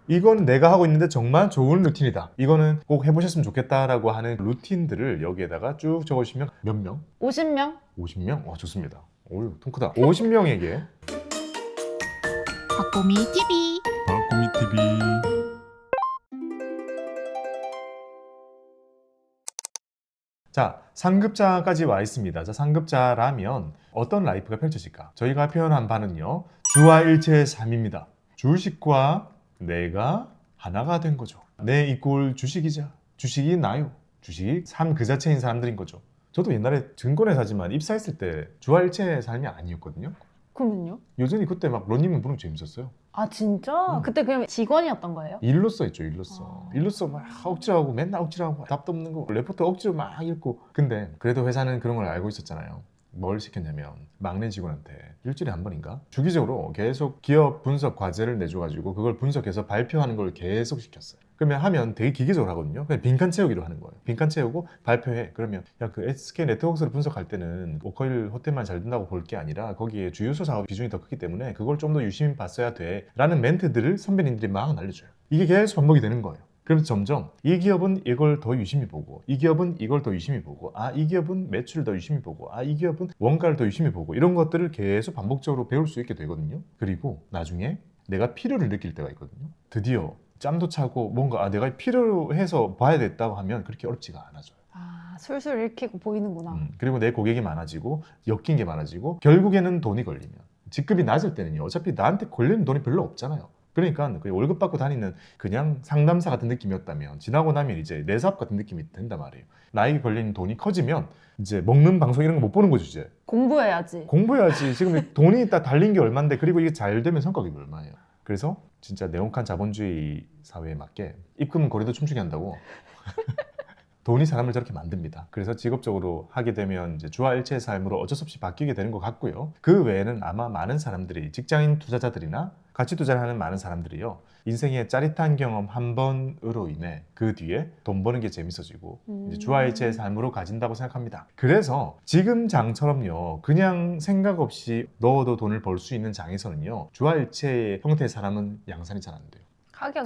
이건 내가 하고 있는데 정말 좋은 루틴이다. 이거는 꼭 해보셨으면 좋겠다라고 하는 루틴들을 여기에다가 쭉 적어주시면 몇 명? 50명? 50명? 와, 좋습니다. 오, 통크다. 50명에게 박보미 TV. 박구미 TV. 자, 상급자까지 와 있습니다. 자, 상급자라면 어떤 라이프가 펼쳐질까? 저희가 표현한 바는요, 주와 일체의 삶입니다. 주식과 내가 하나가 된 거죠. 내 이꼴 주식이자 주식이 나요. 주식이 삶 그 자체인 사람들인 거죠. 저도 옛날에 증권회사지만 입사했을 때 주와 일체의 삶이 아니었거든요. 그러면요? 여전히 그때 막 런닝맨 부르는 거 재밌었어요. 아 진짜? 그때 그냥 직원이었던 거예요? 일로서 했죠, 일로서. 일로서 막 억지로하고 맨날 억지로하고 답도 없는 거 레포트 억지로 막 읽고. 근데 그래도 회사는 그런 걸 알고 있었잖아요. 뭘 시켰냐면 막내 직원한테 일주일에 한 번인가 주기적으로 계속 기업 분석 과제를 내줘가지고 그걸 분석해서 발표하는 걸 계속 시켰어요. 그러면 하면 되게 기계적으로 하거든요. 그냥 빈칸 채우기로 하는 거예요. 빈칸 채우고 발표해. 그러면 야, 그 SK 네트워크를 분석할 때는 오커일 호텔만 잘 된다고 볼 게 아니라 거기에 주유소 작업 비중이 더 크기 때문에 그걸 좀 더 유심히 봤어야 돼 라는 멘트들을 선배님들이 막 날려줘요. 이게 계속 반복이 되는 거예요. 그래서 점점 이 기업은 이걸 더 유심히 보고, 이 기업은 이걸 더 유심히 보고, 아, 이 기업은 매출을 더 유심히 보고, 아, 이 기업은 원가를 더 유심히 보고, 이런 것들을 계속 반복적으로 배울 수 있게 되거든요. 그리고 나중에 내가 필요를 느낄 때가 있거든요. 드디어 짬도 차고 뭔가 아, 내가 필요해서 봐야겠다고 하면 그렇게 어렵지가 않아져요. 아 술술 읽히고 보이는구나. 그리고 내 고객이 많아지고 엮인 게 많아지고 결국에는 돈이 걸리면 직급이 낮을 때는요, 어차피 나한테 걸리는 돈이 별로 없잖아요. 그러니까 그 월급 받고 다니는 그냥 상담사 같은 느낌이었다면 지나고 나면 이제 내 사업 같은 느낌이 된단 말이에요. 나에게 걸리는 돈이 커지면 이제 먹는 방송 이런 거 못 보는 거죠. 이제 공부해야지. 공부해야지. 지금 돈이 딱 달린 게 얼만데, 그리고 이게 잘 되면 성과가 얼마예요. 그래서 진짜 네온칸 자본주의 사회에 맞게 입금은 거리도 춤추게 한다고 돈이 사람을 저렇게 만듭니다. 그래서 직업적으로 하게 되면 이제 주와 일체의 삶으로 어쩔 수 없이 바뀌게 되는 것 같고요. 그 외에는 아마 많은 사람들이, 직장인 투자자들이나 가치 투자를 하는 많은 사람들이요, 인생의 짜릿한 경험 한 번으로 인해 그 뒤에 돈 버는 게 재밌어지고 이제 주와 일체의 삶으로 가진다고 생각합니다. 그래서 지금 장처럼요, 그냥 생각 없이 넣어도 돈을 벌 수 있는 장에서는요, 주와 일체의 형태의 사람은 양산이 잘 안 돼요. 하기야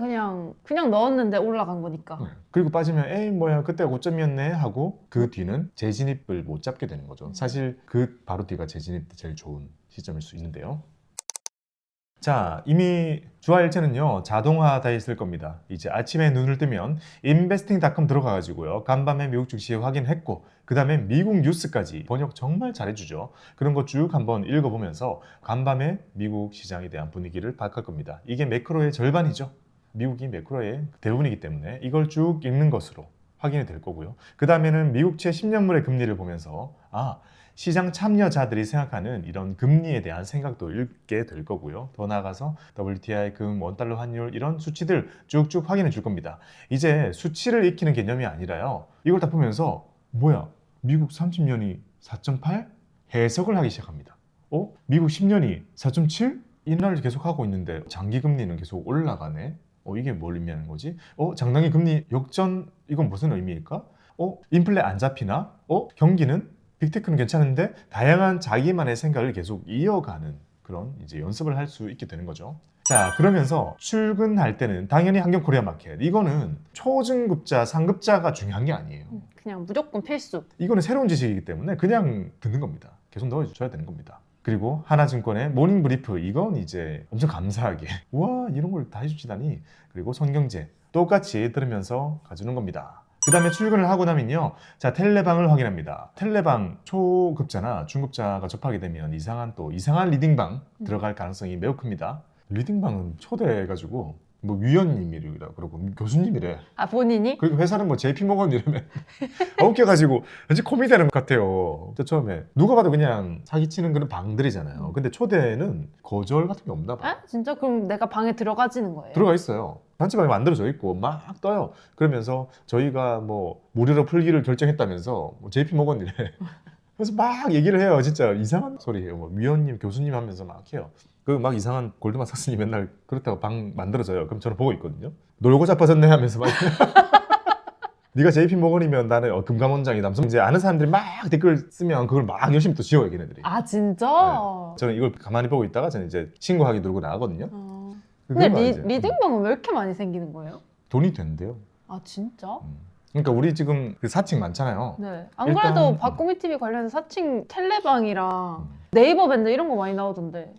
그냥 넣었는데 올라간 거니까. 그리고 빠지면 에이 뭐야 그때가 고점이었네 하고 그 뒤는 재진입을 못 잡게 되는 거죠. 사실 그 바로 뒤가 재진입 때 제일 좋은 시점일 수 있는데요. 자, 이미 주와 일체는요 자동화되어 있을 겁니다. 이제 아침에 눈을 뜨면 investing.com 들어가가지고요 간밤에 미국 증시 확인했고, 그 다음에 미국 뉴스까지 번역 정말 잘해주죠. 그런 거 쭉 한번 읽어보면서 간밤에 미국 시장에 대한 분위기를 파악할 겁니다. 이게 매크로의 절반이죠. 미국이 매크로의 대부분이기 때문에 이걸 쭉 읽는 것으로 확인이 될 거고요. 그 다음에는 미국채 10년물의 금리를 보면서 아, 시장 참여자들이 생각하는 이런 금리에 대한 생각도 읽게 될 거고요. 더 나아가서 WTI, 금, 원달러 환율 이런 수치들 쭉쭉 확인해 줄 겁니다. 이제 수치를 익히는 개념이 아니라요, 이걸 다 보면서 뭐야, 미국 30년이 4.8? 해석을 하기 시작합니다. 미국 10년이 4.7? 인하를 계속 하고 있는데 장기 금리는 계속 올라가네. 이게 뭘 의미하는 거지? 장단기 금리 역전, 이건 무슨 의미일까? 인플레 안 잡히나? 경기는? 빅테크는 괜찮은데? 다양한 자기만의 생각을 계속 이어가는 그런 이제 연습을 할 수 있게 되는 거죠. 자, 그러면서 출근할 때는 당연히 한경코리아 마켓, 이거는 초중급자, 상급자가 중요한 게 아니에요. 그냥 무조건 필수. 이거는 새로운 지식이기 때문에 그냥 듣는 겁니다. 계속 넣어줘야 되는 겁니다. 그리고 하나증권의 모닝 브리프, 이건 이제 엄청 감사하게 우와 이런 걸 다 해주시다니. 그리고 손경제 똑같이 들으면서 가주는 겁니다. 그 다음에 출근을 하고 나면요, 자, 텔레방을 확인합니다. 텔레방 초급자나 중급자가 접하게 되면 이상한 리딩방 들어갈 가능성이 매우 큽니다. 리딩방은 초대해가지고 뭐 위원님이라 그러고 교수님이래. 아 본인이? 그리고 회사는 뭐 JP모건 이러면 웃겨가지고 왠지 코미디하는 것 같아요. 처음에 누가 봐도 그냥 사기치는 그런 방들이잖아요. 근데 초대는 거절 같은 게 없나 봐요. 아 진짜? 그럼 내가 방에 들어가지는 거예요? 들어가 있어요. 단체방이 만들어져 있고 막 떠요. 그러면서 저희가 뭐 무료로 풀기를 결정했다면서 뭐 JP모건이래. 그래서 막 얘기를 해요. 진짜 이상한 소리 해요. 뭐 위원님, 교수님 하면서 막 해요. 그 막 이상한 골드만삭스님 맨날 그렇다고 방 만들어져요. 그럼 저는 보고 있거든요. 놀고 자빠졌네 하면서 막 네가 JP모건이면 나는 금감원장이다. 무슨 이제 아는 사람들이 막 댓글 쓰면 그걸 막 열심히 또 지워요, 걔네들이. 아 진짜? 네. 저는 이걸 가만히 보고 있다가 저는 이제 신고하기 누르고 나가거든요. 근데 그건 알지. 리딩방은 왜 이렇게 많이 생기는 거예요? 돈이 된대요. 아 진짜? 그러니까 우리 지금 그 사칭 많잖아요. 네. 안 일단, 그래도 박구미 TV 관련해서 사칭 텔레방이랑 음. 네이버 밴드 이런 거 많이 나오던데.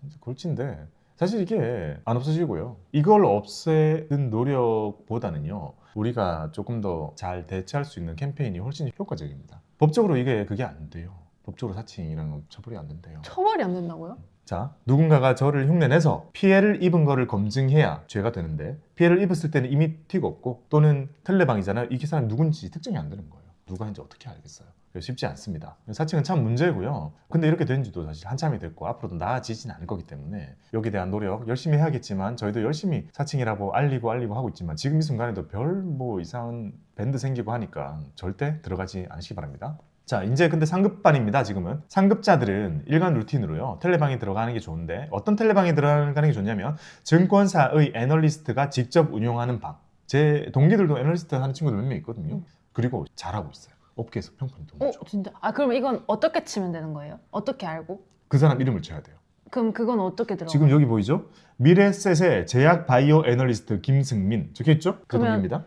진짜 골치인데 사실 이게 안 없어지고요. 이걸 없애는 노력보다는요. 우리가 조금 더 잘 대처할 수 있는 캠페인이 훨씬 효과적입니다. 법적으로 그게 안 돼요. 법적으로 사칭이라는 건 처벌이 안 된대요. 처벌이 안 된다고요? 자, 누군가가 저를 흉내내서 피해를 입은 거를 검증해야 죄가 되는데 피해를 입었을 때는 이미 티가 없고 또는 텔레방이잖아요. 이 사람이 누군지 특정이 안 되는 거예요. 누가 인지 어떻게 알겠어요? 쉽지 않습니다. 사칭은 참 문제고요. 근데 이렇게 된 지도 사실 한참이 됐고 앞으로도 나아지진 않을 거기 때문에 여기에 대한 노력 열심히 해야겠지만 저희도 열심히 사칭이라고 알리고 하고 있지만 지금 이 순간에도 별 뭐 이상한 밴드 생기고 하니까 절대 들어가지 않으시기 바랍니다. 자, 이제 근데 상급반입니다. 지금은 상급자들은 일반 루틴으로요 텔레방에 들어가는 게 좋은데 어떤 텔레방에 들어가는 게 좋냐면 증권사의 애널리스트가 직접 운영하는 방. 제 동기들도 애널리스트 하는 친구들 몇 명 있거든요. 그리고 잘하고 있어요. 업계에서 평판이 너무 좋아. 진짜? 아 그러면 이건 어떻게 치면 되는 거예요? 어떻게 알고? 그 사람 이름을 쳐야 돼요. 그럼 그건 어떻게 들어가? 지금 여기 보이죠? 미래셋의 제약 바이오 애널리스트 김승민 적혀있죠? 그 그러면- 동기입니다.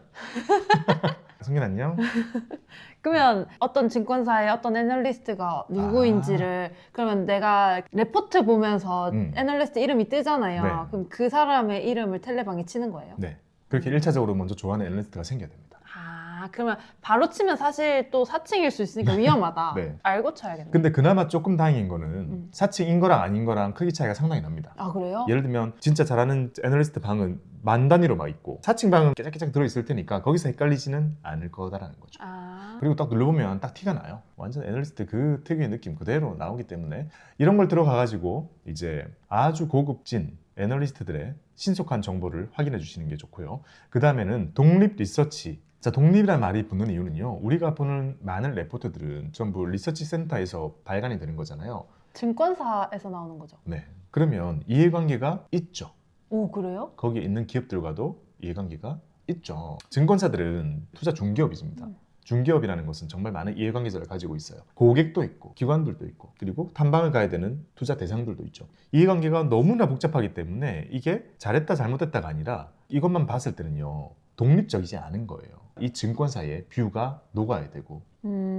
승민 안녕. 그러면 어떤 증권사의 어떤 애널리스트가 누구인지를 그러면 내가 레포트 보면서 애널리스트 이름이 뜨잖아요. 네. 그럼 그 사람의 이름을 텔레방에 치는 거예요? 네, 그렇게 1차적으로 먼저 좋아하는 애널리스트가 생겨야 됩니다. 아 그러면 바로 치면 사실 또 사칭일 수 있으니까 위험하다. 네. 알고 쳐야겠네. 근데 그나마 조금 다행인 거는 사칭인 거랑 아닌 거랑 크기 차이가 상당히 납니다. 아 그래요? 예를 들면 진짜 잘하는 애널리스트 방은 만 단위로 막 있고 사칭 방은 깨작깨작 들어있을 테니까 거기서 헷갈리지는 않을 거다라는 거죠. 아 그리고 딱 눌러보면 딱 티가 나요. 완전 애널리스트 그 특유의 느낌 그대로 나오기 때문에 이런 걸 들어가가지고 이제 아주 고급진 애널리스트들의 신속한 정보를 확인해 주시는 게 좋고요. 그 다음에는 독립 리서치. 자, 독립이라는 말이 붙는 이유는요. 우리가 보는 많은 레포트들은 전부 리서치 센터에서 발간이 되는 거잖아요. 증권사에서 나오는 거죠. 네. 그러면 이해관계가 있죠. 오 그래요? 거기에 있는 기업들과도 이해관계가 있죠. 증권사들은 투자 중개업이십니다. 중개업이라는 것은 정말 많은 이해관계자를 가지고 있어요. 고객도 있고 기관들도 있고 그리고 탐방을 가야 되는 투자 대상들도 있죠. 이해관계가 너무나 복잡하기 때문에 이게 잘했다 잘못했다가 아니라 이것만 봤을 때는요. 독립적이지 않은 거예요. 이 증권사의 뷰가 녹아야 되고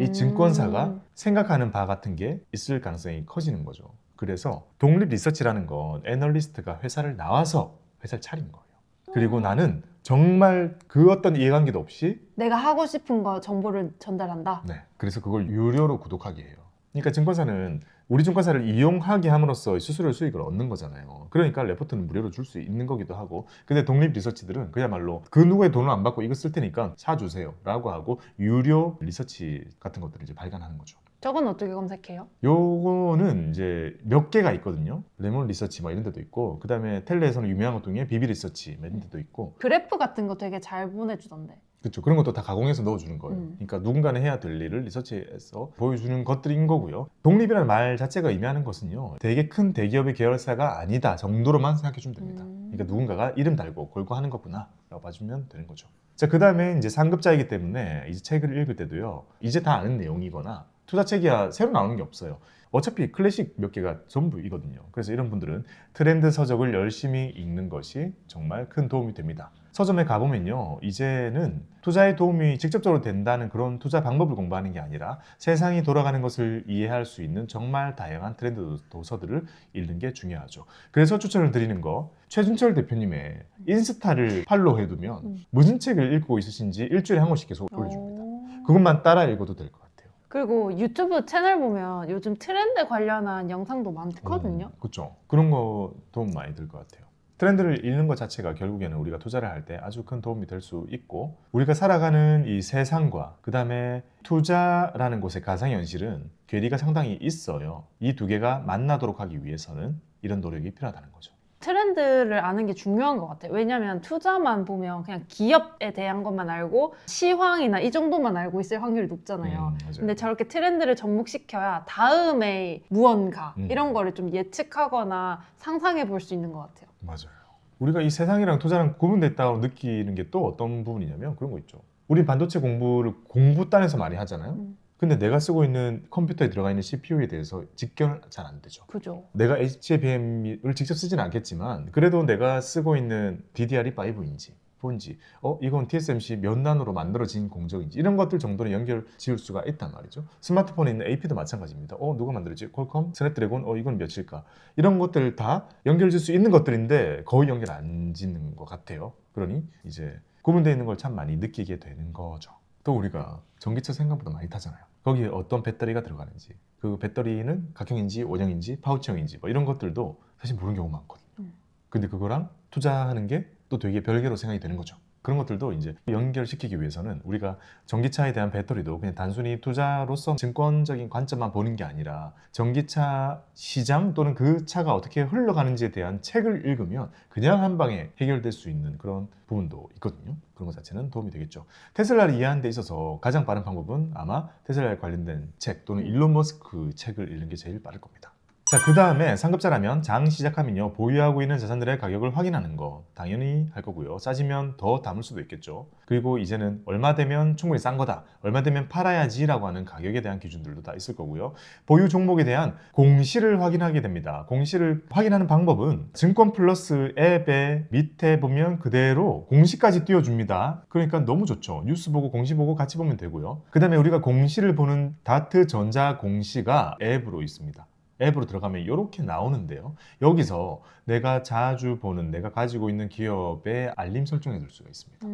이 증권사가 생각하는 바 같은 게 있을 가능성이 커지는 거죠. 그래서 독립 리서치라는 건 애널리스트가 회사를 나와서 회사를 차린 거예요. 그리고 나는 정말 그 어떤 이해관계도 없이 내가 하고 싶은 거 정보를 전달한다. 네, 그래서 그걸 유료로 구독하게 해요. 그러니까 증권사는 우리 증권사를 이용하게 함으로써 수수료 수익을 얻는 거잖아요. 그러니까 레포트는 무료로 줄 수 있는 거기도 하고 근데 독립 리서치들은 그야말로 그 누구의 돈을 안 받고 이거 쓸 테니까 사주세요 라고 하고 유료 리서치 같은 것들을 이제 발간하는 거죠. 저건 어떻게 검색해요? 요거는 이제 몇 개가 있거든요. 레몬 리서치 막 이런 데도 있고 그 다음에 텔레에서는 유명한 것 중에 비비 리서치 이런 데도 있고 그래프 같은 거 되게 잘 보내주던데. 그렇죠. 그런 것도 다 가공해서 넣어주는 거예요. 음. 그러니까 누군가는 해야 될 일을 리서치해서 보여주는 것들인 거고요. 독립이라는 말 자체가 의미하는 것은요. 되게 큰 대기업의 계열사가 아니다 정도로만 생각해 주면 됩니다. 그러니까 누군가가 이름 달고 걸고 하는 거구나 라고 봐주면 되는 거죠. 자, 그 다음에 이제 상급자이기 때문에 이제 책을 읽을 때도요. 이제 다 아는 내용이거나 투자책이야 새로 나오는 게 없어요. 어차피 클래식 몇 개가 전부이거든요. 그래서 이런 분들은 트렌드 서적을 열심히 읽는 것이 정말 큰 도움이 됩니다. 서점에 가보면요. 이제는 투자에 도움이 직접적으로 된다는 그런 투자 방법을 공부하는 게 아니라 세상이 돌아가는 것을 이해할 수 있는 정말 다양한 트렌드 도서들을 읽는 게 중요하죠. 그래서 추천을 드리는 거 최준철 대표님의 인스타를 팔로우해두면 무슨 책을 읽고 있으신지 일주일에 한 권씩 계속 올려줍니다. 그것만 따라 읽어도 될 것 같아요. 그리고 유튜브 채널 보면 요즘 트렌드 관련한 영상도 많거든요. 그렇죠. 그런 거 도움 많이 될 것 같아요. 트렌드를 읽는 것 자체가 결국에는 우리가 투자를 할 때 아주 큰 도움이 될 수 있고 우리가 살아가는 이 세상과 그 다음에 투자라는 곳의 가상현실은 괴리가 상당히 있어요. 이 두 개가 만나도록 하기 위해서는 이런 노력이 필요하다는 거죠. 트렌드를 아는 게 중요한 것 같아요. 왜냐면 투자만 보면 그냥 기업에 대한 것만 알고 시황이나 이 정도만 알고 있을 확률이 높잖아요. 맞아요. 근데 저렇게 트렌드를 접목시켜야 다음에 무언가 음. 이런 거를 좀 예측하거나 상상해 볼 수 있는 것 같아요. 맞아요. 우리가 이 세상이랑 투자랑 구분됐다고 느끼는 게 또 어떤 부분이냐면 그런 거 있죠. 우리 반도체 공부를 공부단에서 많이 하잖아요. 근데 내가 쓰고 있는 컴퓨터에 들어가 있는 CPU에 대해서 직결 잘 안 되죠. 그죠. 내가 HBM을 직접 쓰지는 않겠지만 그래도 내가 쓰고 있는 DDR이 5인지 4인지 이건 TSMC 몇 나노로 만들어진 공정인지 이런 것들 정도는 연결 지을 수가 있단 말이죠. 스마트폰에 있는 AP도 마찬가지입니다. 누가 만들었지? 퀄컴? 스냅드래곤? 이건 몇일까? 이런 것들 다 연결 지을 수 있는 것들인데 거의 연결 안 짓는 것 같아요. 그러니 이제 구분되어 있는 걸 참 많이 느끼게 되는 거죠. 또 우리가 전기차 생각보다 많이 타잖아요. 거기에 어떤 배터리가 들어가는지, 그 배터리는 각형인지 원형인지 파우치형인지 뭐 이런 것들도 사실 모르는 경우가 많거든요. 근데 그거랑 투자하는 게 또 되게 별개로 생각이 되는 거죠. 그런 것들도 이제 연결시키기 위해서는 우리가 전기차에 대한 배터리도 그냥 단순히 투자로서 증권적인 관점만 보는 게 아니라 전기차 시장 또는 그 차가 어떻게 흘러가는지에 대한 책을 읽으면 그냥 한 방에 해결될 수 있는 그런 부분도 있거든요. 그런 것 자체는 도움이 되겠죠. 테슬라를 이해하는 데 있어서 가장 빠른 방법은 아마 테슬라에 관련된 책 또는 일론 머스크 책을 읽는 게 제일 빠를 겁니다. 자, 그 다음에 상급자라면 장 시작하면요 보유하고 있는 자산들의 가격을 확인하는 거 당연히 할 거고요. 싸지면 더 담을 수도 있겠죠. 그리고 이제는 얼마 되면 충분히 싼 거다, 얼마 되면 팔아야지 라고 하는 가격에 대한 기준들도 다 있을 거고요. 보유 종목에 대한 공시를 확인하게 됩니다. 공시를 확인하는 방법은 증권 플러스 앱의 밑에 보면 그대로 공시까지 띄워줍니다. 그러니까 너무 좋죠. 뉴스 보고 공시 보고 같이 보면 되고요. 그 다음에 우리가 공시를 보는 다트 전자 공시가 앱으로 있습니다. 앱으로 들어가면 이렇게 나오는데요. 여기서 내가 자주 보는 내가 가지고 있는 기업의 알림 설정해 둘 수가 있습니다.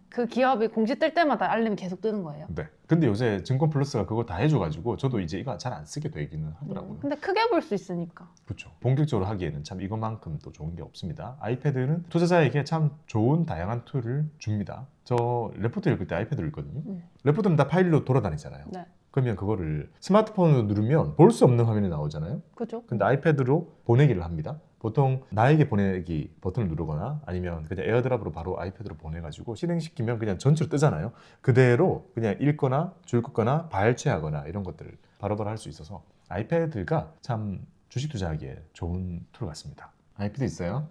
그 기업이 공시 뜰 때마다 알림이 계속 뜨는 거예요? 네. 근데 요새 증권 플러스가 그거 다 해줘가지고 저도 이제 이거 잘 안 쓰게 되기는 하더라고요. 근데 크게 볼 수 있으니까. 그렇죠. 본격적으로 하기에는 참 이것만큼 또 좋은 게 없습니다. 아이패드는 투자자에게 참 좋은 다양한 툴을 줍니다. 저 레포트 읽을 때 아이패드를 읽거든요. 레포트는 다 파일로 돌아다니잖아요. 네. 그러면 그거를 스마트폰으로 누르면 볼 수 없는 화면이 나오잖아요. 그죠? 근데 아이패드로 보내기를 합니다. 보통 나에게 보내기 버튼을 누르거나 아니면 그냥 에어드랍으로 바로 아이패드로 보내가지고 실행시키면 그냥 전체로 뜨잖아요. 그대로 그냥 읽거나 줄 긋거나 발췌하거나 이런 것들을 바로바로 할 수 있어서 아이패드가 참 주식 투자하기에 좋은 툴 같습니다. 아이패드 있어요?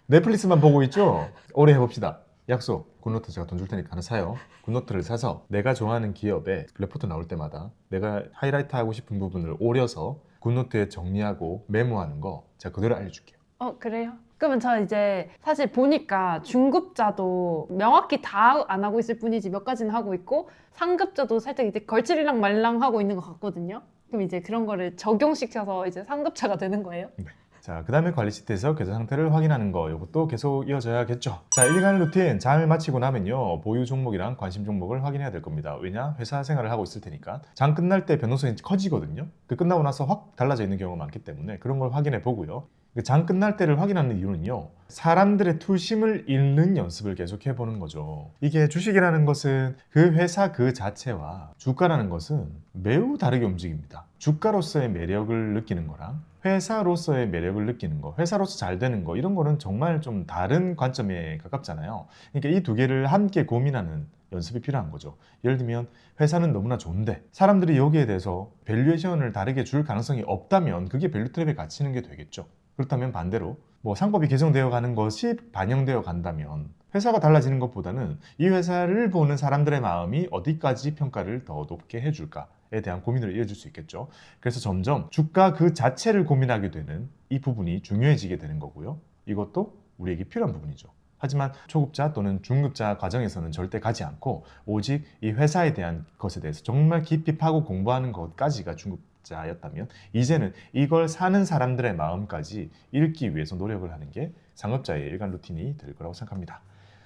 넷플릭스만 보고 있죠? 오래 해봅시다. 약속. 굿노트 제가 돈 줄 테니까 하나 사요. 굿노트를 사서 내가 좋아하는 기업의 레포트 나올 때마다 내가 하이라이트 하고 싶은 부분을 오려서 굿노트에 정리하고 메모하는 거 제가 그대로 알려줄게요. 그래요? 그러면 저 이제 사실 보니까 중급자도 명확히 다 안 하고 있을 뿐이지 몇 가지는 하고 있고 상급자도 살짝 이제 걸칠랑 말랑 하고 있는 것 같거든요. 그럼 이제 그런 거를 적용시켜서 이제 상급자가 되는 거예요? 네. 자, 그 다음에 관리 시트에서 계좌 상태를 확인하는 거 이것도 계속 이어져야겠죠. 자, 일간 루틴 잘 마치고 나면요 보유 종목이랑 관심 종목을 확인해야 될 겁니다. 왜냐? 회사 생활을 하고 있을 테니까. 장 끝날 때 변동성이 커지거든요. 그 끝나고 나서 확 달라져 있는 경우가 많기 때문에 그런 걸 확인해 보고요. 장 끝날 때를 확인하는 이유는요 사람들의 투심을 읽는 연습을 계속 해보는 거죠. 이게 주식이라는 것은 그 회사 그 자체와 주가라는 것은 매우 다르게 움직입니다. 주가로서의 매력을 느끼는 거랑 회사로서의 매력을 느끼는 거, 회사로서 잘 되는 거 이런 거는 정말 좀 다른 관점에 가깝잖아요. 그러니까 이 두 개를 함께 고민하는 연습이 필요한 거죠. 예를 들면 회사는 너무나 좋은데 사람들이 여기에 대해서 밸류에이션을 다르게 줄 가능성이 없다면 그게 밸류 트랩에 갇히는 게 되겠죠. 그렇다면 반대로 상법이 개정되어 가는 것이 반영되어 간다면 회사가 달라지는 것보다는 이 회사를 보는 사람들의 마음이 어디까지 평가를 더 높게 해줄까에 대한 고민을 이어질 수 있겠죠. 그래서 점점 주가 그 자체를 고민하게 되는 이 부분이 중요해지게 되는 거고요. 이것도 우리에게 필요한 부분이죠. 하지만 초급자 또는 중급자 과정에서는 절대 가지 않고 오직 이 회사에 대한 것에 대해서 정말 깊이 파고 공부하는 것까지가 중급자였다면 이제는 이걸 사는 사람들의 마음까지 읽기 위해서 노력을 하는 게 상업자의 일간 루틴이 될 거라고 생각합니다.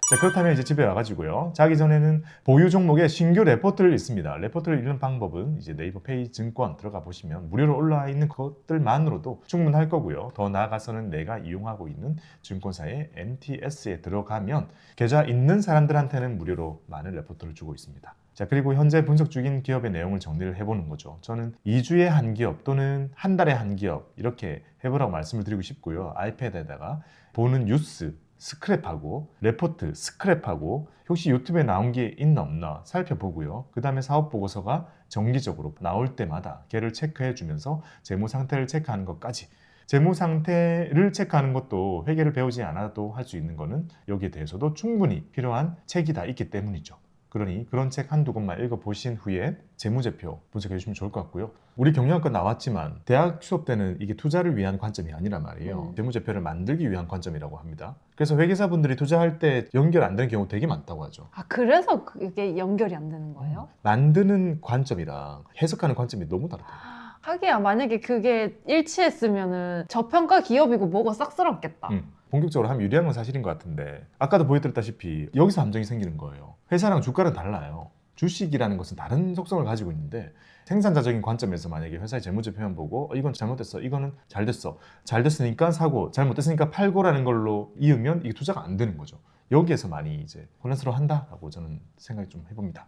자, 그렇다면 이제 집에 와가지고요. 자기 전에는 보유 종목에 신규 레포트를 읽습니다. 레포트를 읽는 방법은 이제 네이버 페이 증권 들어가 보시면 무료로 올라와 있는 것들만으로도 충분할 거고요. 더 나아가서는 내가 이용하고 있는 증권사의 MTS에 들어가면 계좌 있는 사람들한테는 무료로 많은 레포트를 주고 있습니다. 자, 그리고 현재 분석 중인 기업의 내용을 정리를 해보는 거죠. 저는 2주에 한 기업 또는 한 달에 한 기업 이렇게 해보라고 말씀을 드리고 싶고요. 아이패드에다가 보는 뉴스 스크랩하고 레포트 스크랩하고 혹시 유튜브에 나온 게 있나 없나 살펴보고요. 그 다음에 사업 보고서가 정기적으로 나올 때마다 걔를 체크해 주면서 재무 상태를 체크하는 것까지. 재무 상태를 체크하는 것도 회계를 배우지 않아도 할 수 있는 거는 여기에 대해서도 충분히 필요한 책이 다 있기 때문이죠. 그러니 그런 책 한두 권만 읽어보신 후에 재무제표 분석해 주시면 좋을 것 같고요. 우리 경영학과 나왔지만 대학 수업 때는 이게 투자를 위한 관점이 아니란 말이에요. 재무제표를 만들기 위한 관점이라고 합니다. 그래서 회계사분들이 투자할 때 연결 안 되는 경우 되게 많다고 하죠. 아, 그래서 그게 연결이 안 되는 거예요? 만드는 관점이랑 해석하는 관점이 너무 다르다. 하기야 만약에 그게 일치했으면은 저평가 기업이고 뭐가 싹쓸었겠다. 본격적으로 하면 유리한 건 사실인 것 같은데 아까도 보여드렸다시피 여기서 함정이 생기는 거예요. 회사랑 주가는 달라요. 주식이라는 것은 다른 속성을 가지고 있는데 생산자적인 관점에서 만약에 회사의 재무제표만 보고 이건 잘못됐어, 이거는 잘 됐어, 잘 됐으니까 사고, 잘못됐으니까 팔고라는 걸로 이으면 이게 투자가 안 되는 거죠. 여기에서 많이 이제 혼란스러워한다라고 저는 생각이 좀 해봅니다.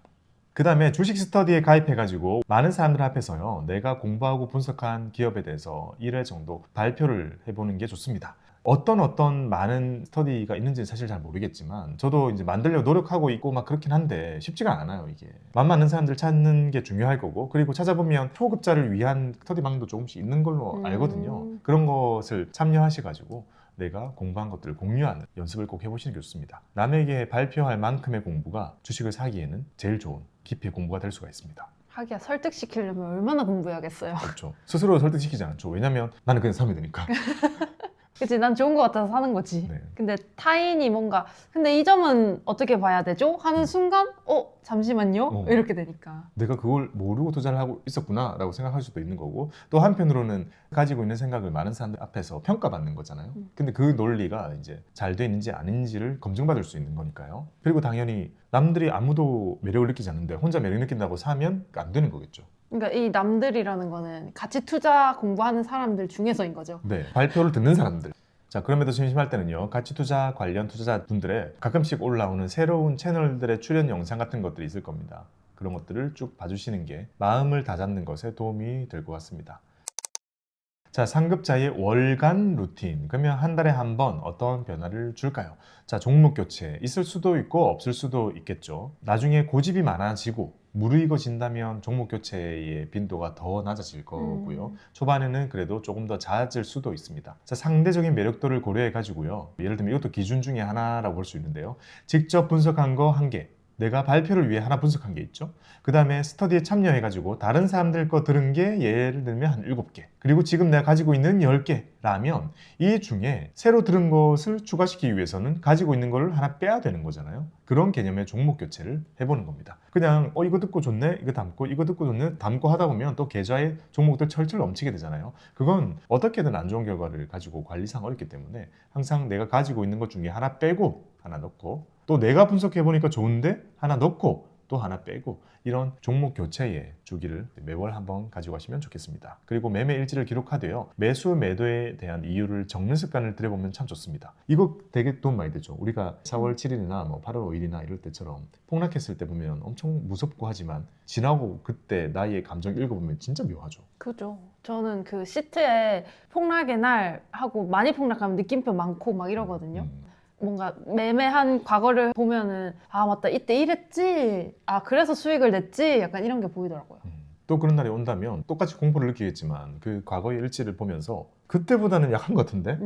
그 다음에 주식 스터디에 가입해가지고 많은 사람들 앞에서요, 내가 공부하고 분석한 기업에 대해서 1회 정도 발표를 해보는 게 좋습니다. 어떤 많은 스터디가 있는지는 사실 잘 모르겠지만 저도 이제 만들려고 노력하고 있고 막 그렇긴 한데 쉽지가 않아요. 이게 맘 맞는 사람들 찾는 게 중요할 거고, 그리고 찾아보면 초급자를 위한 스터디 방도 조금씩 있는 걸로 알거든요. 그런 것을 참여하셔가지고 내가 공부한 것들을 공유하는 연습을 꼭 해보시는 게 좋습니다. 남에게 발표할 만큼의 공부가 주식을 사기에는 제일 좋은 깊이의 공부가 될 수가 있습니다. 하기야 설득시키려면 얼마나 공부해야겠어요. 그렇죠. 스스로 설득시키지 않죠. 왜냐면 나는 그냥 사면 되니까. 그치, 난 좋은 것 같아서 사는 거지. 네. 근데 타인이 뭔가 근데 이 점은 어떻게 봐야 되죠? 하는 순간 잠시만요? 이렇게 되니까. 내가 그걸 모르고 투자를 하고 있었구나 라고 생각할 수도 있는 거고, 또 한편으로는 가지고 있는 생각을 많은 사람들 앞에서 평가받는 거잖아요. 근데 그 논리가 이제 잘 돼 있는지 아닌지를 검증받을 수 있는 거니까요. 그리고 당연히 남들이 아무도 매력을 느끼지 않는데 혼자 매력 느낀다고 사면 안 되는 거겠죠. 그러니까 이 남들이라는 거는 같이 투자 공부하는 사람들 중에서인 거죠. 네, 발표를 듣는 사람들. 자, 그럼에도 심심할 때는요, 가치 투자 관련 투자자분들의 가끔씩 올라오는 새로운 채널들의 출연 영상 같은 것들이 있을 겁니다. 그런 것들을 쭉 봐주시는 게 마음을 다잡는 것에 도움이 될 것 같습니다. 자, 상급자의 월간 루틴. 그러면 한 달에 한 번 어떤 변화를 줄까요? 자, 종목 교체 있을 수도 있고 없을 수도 있겠죠. 나중에 고집이 많아지고 무르익어진다면 종목 교체의 빈도가 더 낮아질 거고요. 초반에는 그래도 조금 더 잦을 수도 있습니다. 자, 상대적인 매력도를 고려해 가지고요. 예를 들면 이것도 기준 중에 하나라고 볼 수 있는데요. 직접 분석한 거 1개. 내가 발표를 위해 하나 분석한 게 있죠. 그 다음에 스터디에 참여해가지고 다른 사람들 거 들은 게 예를 들면 한 7개. 그리고 지금 내가 가지고 있는 10개라면 이 중에 새로 들은 것을 추가시키기 위해서는 가지고 있는 걸 하나 빼야 되는 거잖아요. 그런 개념의 종목 교체를 해보는 겁니다. 그냥 이거 듣고 좋네, 이거 담고, 이거 듣고 좋네, 담고 하다 보면 또 계좌에 종목들 철철 넘치게 되잖아요. 그건 어떻게든 안 좋은 결과를 가지고 관리상 어렵기 때문에 항상 내가 가지고 있는 것 중에 하나 빼고 하나 넣고, 또 내가 분석해보니까 좋은데 하나 넣고 또 하나 빼고, 이런 종목 교체의 주기를 매월 한번 가지고 가시면 좋겠습니다. 그리고 매매 일지를 기록하되요, 매수 매도에 대한 이유를 적는 습관을 들여보면 참 좋습니다. 이거 되게 도움 많이 되죠. 우리가 4월 7일이나 뭐 8월 5일이나 이럴 때처럼 폭락했을 때 보면 엄청 무섭고 하지만 지나고 그때 나의 감정 읽어보면 진짜 묘하죠. 그죠. 저는 그 시트에 폭락의 날 하고 많이 폭락하면 느낌표 많고 막 이러거든요. 뭔가 매매한 과거를 보면은 아 맞다 이때 이랬지, 아 그래서 수익을 냈지, 약간 이런 게 보이더라고요. 또 그런 날이 온다면 똑같이 공포를 느끼겠지만 그 과거의 일지를 보면서 그때보다는 약한 것 같은데?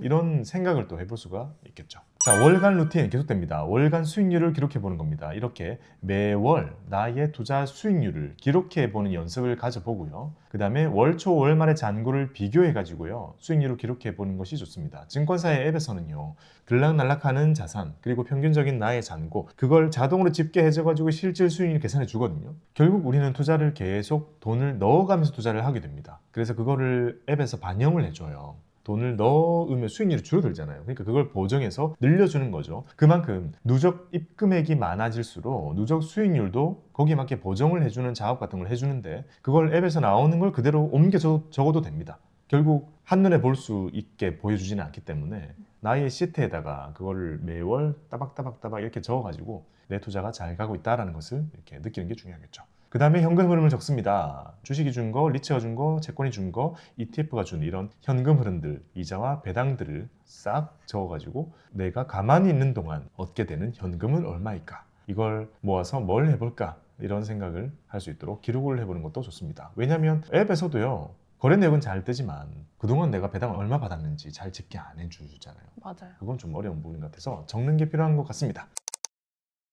이런 생각을 또 해볼 수가 있겠죠. 자, 월간 루틴 계속됩니다. 월간 수익률을 기록해 보는 겁니다. 이렇게 매월 나의 투자 수익률을 기록해 보는 연습을 가져보고요. 그 다음에 월초 월말의 잔고를 비교해 가지고요, 수익률을 기록해 보는 것이 좋습니다. 증권사의 앱에서는요, 들락날락하는 자산 그리고 평균적인 나의 잔고, 그걸 자동으로 집계해줘 가지고 실질 수익률 계산해 주거든요. 결국 우리는 투자를 계속 돈을 넣어가면서 투자를 하게 됩니다. 그래서 그거를 앱에서 반영을 해줘요. 돈을 넣으면 수익률이 줄어들잖아요. 그러니까 그걸 보정해서 늘려주는 거죠. 그만큼 누적 입금액이 많아질수록 누적 수익률도 거기에 맞게 보정을 해주는 작업 같은 걸 해주는데, 그걸 앱에서 나오는 걸 그대로 옮겨 적어도 됩니다. 결국 한눈에 볼 수 있게 보여주지는 않기 때문에 나의 시트에다가 그거를 매월 따박따박따박 이렇게 적어가지고 내 투자가 잘 가고 있다는 것을 이렇게 느끼는 게 중요하겠죠. 그 다음에 현금 흐름을 적습니다. 주식이 준 거, 리츠가 준 거, 채권이 준 거, ETF가 준 이런 현금 흐름들, 이자와 배당들을 싹 적어가지고 내가 가만히 있는 동안 얻게 되는 현금은 얼마일까? 이걸 모아서 뭘 해볼까? 이런 생각을 할 수 있도록 기록을 해보는 것도 좋습니다. 왜냐하면 앱에서도요, 거래 내역은 잘 뜨지만 그동안 내가 배당을 얼마 받았는지 잘 집계 안 해주잖아요. 맞아요. 그건 좀 어려운 부분 같아서 적는 게 필요한 것 같습니다.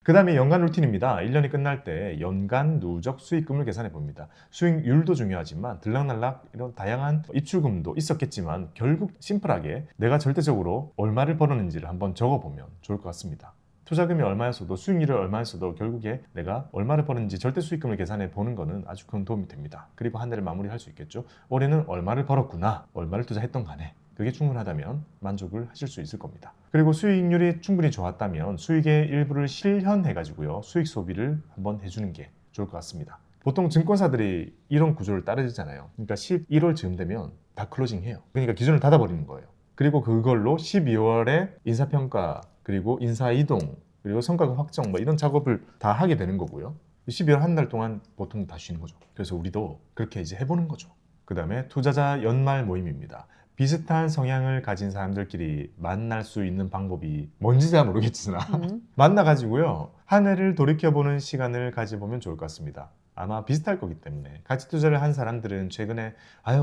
그 다음에 연간 루틴입니다. 1년이 끝날 때 연간 누적 수익금을 계산해 봅니다. 수익률도 중요하지만 들락날락 이런 다양한 입출금도 있었겠지만 결국 심플하게 내가 절대적으로 얼마를 벌었는지를 한번 적어보면 좋을 것 같습니다. 투자금이 얼마였어도 수익률이 얼마였어도 결국에 내가 얼마를 버는지 절대 수익금을 계산해 보는 것은 아주 큰 도움이 됩니다. 그리고 한 해를 마무리할 수 있겠죠. 올해는 얼마를 벌었구나, 얼마를 투자했던 간에 그게 충분하다면 만족을 하실 수 있을 겁니다. 그리고 수익률이 충분히 좋았다면 수익의 일부를 실현해가지고요, 수익 소비를 한번 해주는 게 좋을 것 같습니다. 보통 증권사들이 이런 구조를 따르잖아요. 그러니까 11월 즈음 되면 다 클로징해요. 그러니까 기준을 닫아버리는 거예요. 그리고 그걸로 12월에 인사평가, 그리고 인사이동, 그리고 성과급 확정 뭐 이런 작업을 다 하게 되는 거고요. 12월 한 달 동안 보통 다 쉬는 거죠. 그래서 우리도 그렇게 이제 해보는 거죠. 그 다음에 투자자 연말 모임입니다. 비슷한 성향을 가진 사람들끼리 만날 수 있는 방법이 뭔지 잘 모르겠지만 만나가지고요, 한 해를 돌이켜보는 시간을 가져보면 좋을 것 같습니다. 아마 비슷할 거기 때문에 가치 투자를 한 사람들은 최근에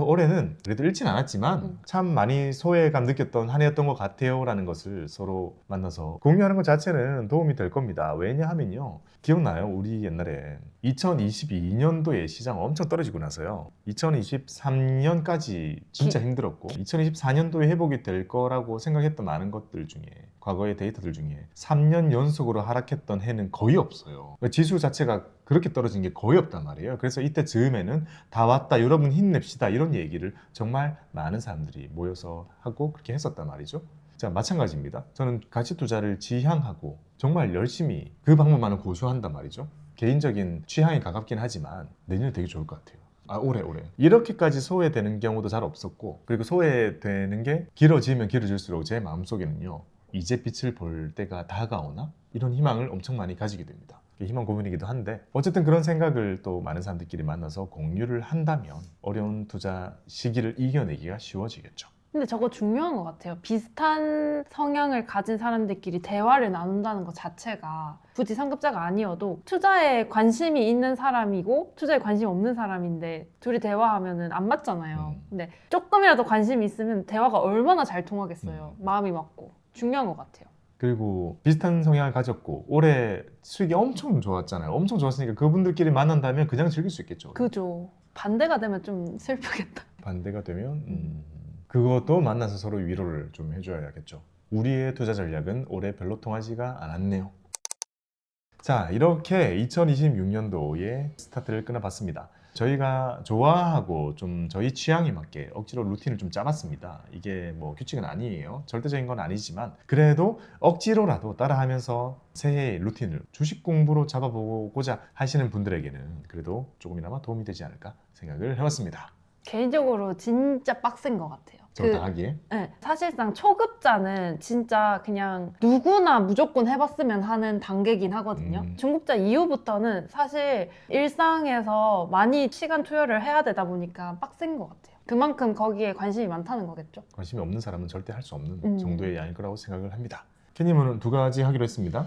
올해는 그래도 잃진 않았지만 참 많이 소외감 느꼈던 한 해였던 것 같아요 라는 것을 서로 만나서 공유하는 것 자체는 도움이 될 겁니다. 왜냐하면요, 기억나요? 우리 옛날에 2022년도에 시장 엄청 떨어지고 나서요, 2023년까지 진짜 힘들었고 2024년도에 회복이 될 거라고 생각했던 많은 것들 중에, 과거의 데이터들 중에 3년 연속으로 하락했던 해는 거의 없어요. 지수 자체가 그렇게 떨어진 게 거의 없단 말이에요. 그래서 이때 즈음에는 다 왔다, 여러분 힘냅시다, 이런 얘기를 정말 많은 사람들이 모여서 하고 그렇게 했었단 말이죠. 자, 마찬가지입니다. 저는 가치 투자를 지향하고 정말 열심히 그 방법만을 고수한단 말이죠. 개인적인 취향이 가깝긴 하지만 내년에 되게 좋을 것 같아요. 올해 이렇게까지 소외되는 경우도 잘 없었고, 그리고 소외되는 게 길어지면 길어질수록 제 마음속에는요, 이제 빛을 볼 때가 다가오나? 이런 희망을 엄청 많이 가지게 됩니다. 희망 고문이기도 한데, 어쨌든 그런 생각을 또 많은 사람들끼리 만나서 공유를 한다면 어려운 투자 시기를 이겨내기가 쉬워지겠죠. 근데 저거 중요한 것 같아요. 비슷한 성향을 가진 사람들끼리 대화를 나눈다는 것 자체가 굳이 상급자가 아니어도 투자에 관심이 있는 사람이고 투자에 관심이 없는 사람인데 둘이 대화하면은 안 맞잖아요. 근데 조금이라도 관심이 있으면 대화가 얼마나 잘 통하겠어요. 마음이 맞고. 중요한 것 같아요. 그리고 비슷한 성향을 가졌고 올해 수익이 엄청 좋았잖아요. 엄청 좋았으니까 그분들끼리 만난다면 그냥 즐길 수 있겠죠. 그죠. 반대가 되면 좀 슬프겠다. 반대가 되면 그것도 만나서 서로 위로를 좀 해줘야겠죠. 우리의 투자 전략은 올해 별로 통하지가 않았네요. 자, 이렇게 2026년도에 스타트를 끊어봤습니다. 저희가 좋아하고 좀 저희 취향에 맞게 억지로 루틴을 좀 짜봤습니다. 이게 뭐 규칙은 아니에요. 절대적인 건 아니지만 그래도 억지로라도 따라하면서 새해 루틴을 주식 공부로 잡아보고자 하시는 분들에게는 그래도 조금이나마 도움이 되지 않을까 생각을 해봤습니다. 개인적으로 진짜 빡센 것 같아요. 저다 하기에? 네, 사실상 초급자는 진짜 그냥 누구나 무조건 해봤으면 하는 단계긴 하거든요. 중급자 이후부터는 사실 일상에서 많이 시간 투여를 해야 되다 보니까 빡센 것 같아요. 그만큼 거기에 관심이 많다는 거겠죠. 관심이 없는 사람은 절대 할 수 없는 정도의 양일 거라고 생각을 합니다. 캐님은 두 가지 하기로 했습니다.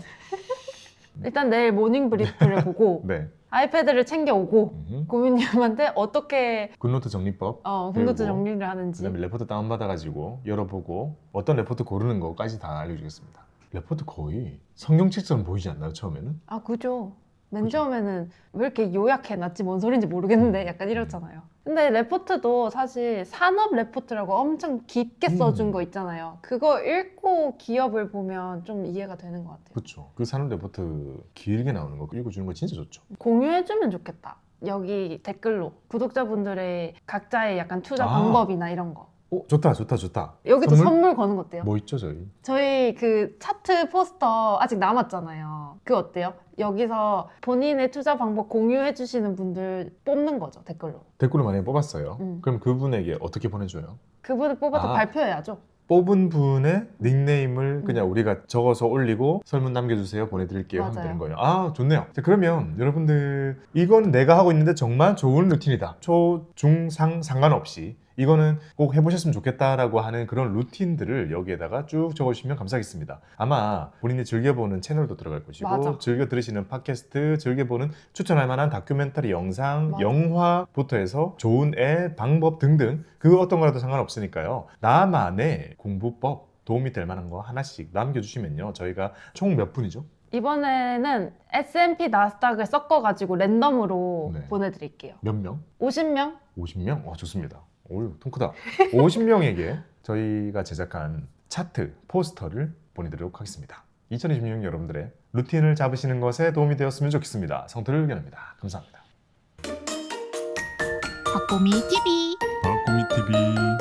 일단 내일 모닝 브리프를 보고 네. 아이패드를 챙겨오고 고민님한테 어떻게 굿노트 정리법 굿노트 배우고, 정리를 하는지, 그다음에 레포트 다운받아가지고 열어보고 어떤 레포트 고르는 거까지 다 알려주겠습니다. 레포트 거의 성경책처럼 보이지 않나요, 처음에는? 아 그죠. 맨 처음에는 왜 이렇게 요약해놨지 뭔 소린지 모르겠는데 약간 이렇잖아요. 근데 레포트도 사실 산업 레포트라고 엄청 깊게 써준 거 있잖아요. 그거 읽고 기업을 보면 좀 이해가 되는 것 같아요. 그렇죠. 그 산업 레포트 길게 나오는 거 읽어주는 거 진짜 좋죠. 공유해주면 좋겠다. 여기 댓글로 구독자분들의 각자의 약간 투자 방법이나 이런 거. 좋다. 여기도 선물 거는 거 어때요? 뭐 있죠, 저희? 저희 그 차트 포스터 아직 남았잖아요. 그거 어때요? 여기서 본인의 투자 방법 공유해 주시는 분들 뽑는 거죠, 댓글로. 댓글을 만약에 뽑았어요. 그럼 그분에게 어떻게 보내줘요? 그분을 뽑아서 발표해야죠. 뽑은 분의 닉네임을 그냥 우리가 적어서 올리고 설문 남겨주세요, 보내드릴게요 하면 맞아요. 되는 거예요. 좋네요. 자, 그러면 여러분들 이건 내가 하고 있는데 정말 좋은 루틴이다. 초, 중, 상 상관없이 이거는 꼭 해보셨으면 좋겠다라고 하는 그런 루틴들을 여기에다가 쭉 적어주시면 감사하겠습니다. 아마 본인이 즐겨보는 채널도 들어갈 것이고 맞아. 즐겨 들으시는 팟캐스트, 즐겨보는 추천할 만한 다큐멘터리 영상, 맞아. 영화부터 해서 좋은 애, 방법 등등 그 어떤 거라도 상관없으니까요. 나만의 공부법 도움이 될 만한 거 하나씩 남겨주시면요. 저희가 총 몇 분이죠? 이번에는 S&P 나스닥을 섞어가지고 랜덤으로 네. 보내드릴게요. 몇 명? 50명? 50명? 좋습니다. 오, 통크다. 50명에게 저희가 제작한 차트, 포스터를 보내드리도록 하겠습니다. 2026년 여러분들의 루틴을 잡으시는 것에 도움이 되었으면 좋겠습니다. 성토를 의견합니다. 감사합니다. 박보미 TV 박고미 TV